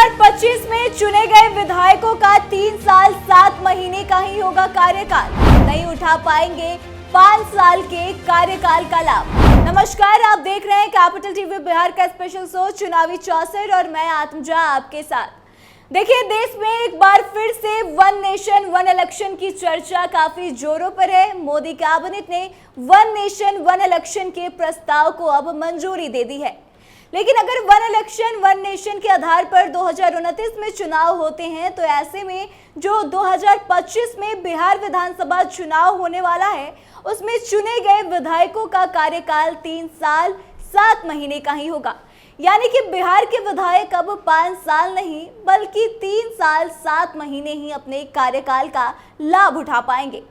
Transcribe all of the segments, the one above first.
2025 में चुने गए विधायकों का 3 साल 7 महीने का ही होगा कार्यकाल। नहीं उठा पाएंगे 5 साल के कार्यकाल का लाभ। नमस्कार, आप देख रहे हैं कैपिटल टीवी बिहार का स्पेशल शो चुनावी चौसर और मैं आत्मजा आपके साथ। देखिए, देश में एक बार फिर से वन नेशन वन इलेक्शन की चर्चा काफी जोरों पर है। मोदी कैबिनेट ने वन नेशन वन इलेक्शन के प्रस्ताव को अब मंजूरी दे दी है। लेकिन अगर वन इलेक्शन वन नेशन के आधार पर 2029 में चुनाव होते हैं तो ऐसे में जो 2025 में बिहार विधानसभा चुनाव होने वाला है उसमें चुने गए विधायकों का कार्यकाल 3 साल 7 महीने का ही होगा। यानी कि बिहार के विधायक अब 5 साल नहीं बल्कि 3 साल 7 महीने ही अपने कार्यकाल का लाभ उठा पाएंगे।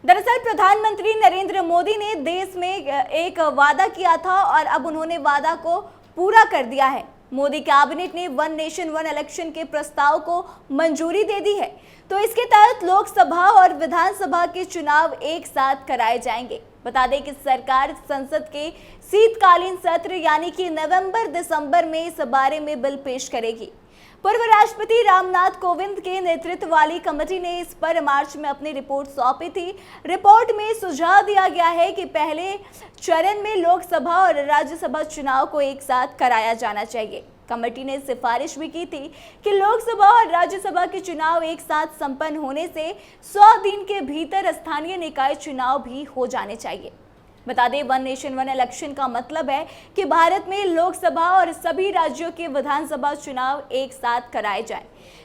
दरअसल प्रधानमंत्री नरेंद्र मोदी ने देश में एक वादा किया था और अब उन्होंने वादा को पूरा कर दिया है। मोदी कैबिनेट ने वन नेशन वन इलेक्शन के प्रस्ताव को मंजूरी दे दी है, तो इसके तहत लोकसभा और विधानसभा के चुनाव एक साथ कराए जाएंगे। बता दें कि सरकार संसद के शीतकालीन सत्र यानी कि नवंबर-दिसंबर में इस बारे में बिल पेश करेगी। पूर्व राष्ट्रपति रामनाथ कोविंद के नेतृत्व वाली कमेटी ने इस पर मार्च में अपनी रिपोर्ट सौंपी थी। रिपोर्ट में सुझाव दिया गया है कि पहले चरण में लोकसभा और राज्यसभा चुनाव को एक साथ कराया जाना चाहिए। कमेटी ने सिफारिश भी की थी कि लोकसभा और राज्यसभा के चुनाव एक साथ संपन्न होने से 100 दिन के भीतर स्थानीय निकाय चुनाव भी हो जाने चाहिए। बता दें, वन नेशन वन इलेक्शन का मतलब है कि भारत में लोकसभा और सभी राज्यों के विधानसभा चुनाव एक साथ कराए जाएं।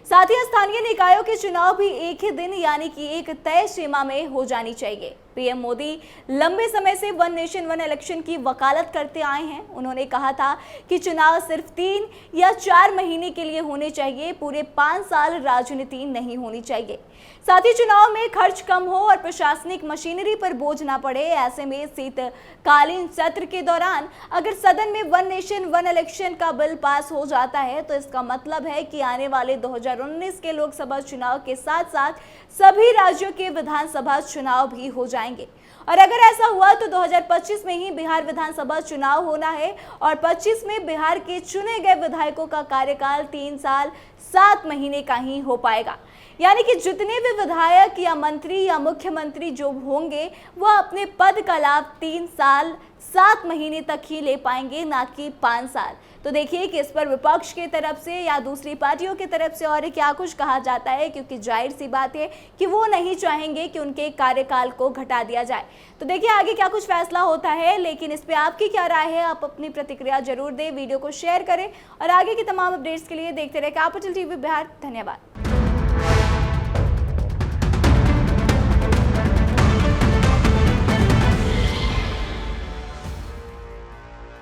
साथ ही स्थानीय निकायों के चुनाव भी एक ही दिन यानी कि एक तय सीमा में हो जानी चाहिए। पीएम मोदी लंबे समय से वन नेशन वन इलेक्शन की वकालत करते आए हैं। उन्होंने कहा था कि चुनाव सिर्फ 3 या 4 महीने के लिए होने चाहिए, पूरे 5 साल राजनीति नहीं होनी चाहिए। साथ ही चुनाव में खर्च कम हो और प्रशासनिक मशीनरी पर बोझ ना पड़े। ऐसे में शीतकालीन सत्र के दौरान अगर सदन में वन नेशन वन इलेक्शन का बिल पास हो जाता है तो इसका मतलब है कि आने वाले 2019 के लोकसभा चुनाव के साथ साथ सभी राज्यों के विधानसभा चुनाव भी हो जाएंगे। और अगर ऐसा हुआ तो 2025 में ही बिहार विधानसभा चुनाव होना है और 25 में बिहार के चुने गए विधायकों का कार्यकाल 3 साल 7 महीने का ही हो पाएगा। यानी कि जितने भी विधायक या मंत्री या मुख्यमंत्री जो होंगे वह अपने पद का लाभ 3 साल 7 महीने तक ही ले पाएंगे, ना कि 5 साल। तो देखिए कि इस पर विपक्ष की तरफ से या दूसरी पार्टियों की तरफ से और क्या कुछ कहा जाता है, क्योंकि जाहिर सी बात है कि वो नहीं चाहेंगे कि उनके कार्यकाल को घटा दिया जाए। तो देखिए आगे क्या कुछ फैसला होता है, लेकिन इस पे आपकी क्या राय है, आप अपनी प्रतिक्रिया जरूर दें, वीडियो को शेयर करें और आगे की तमाम अपडेट्स के लिए देखते रहे कैपिटल टीवी बिहार। धन्यवाद।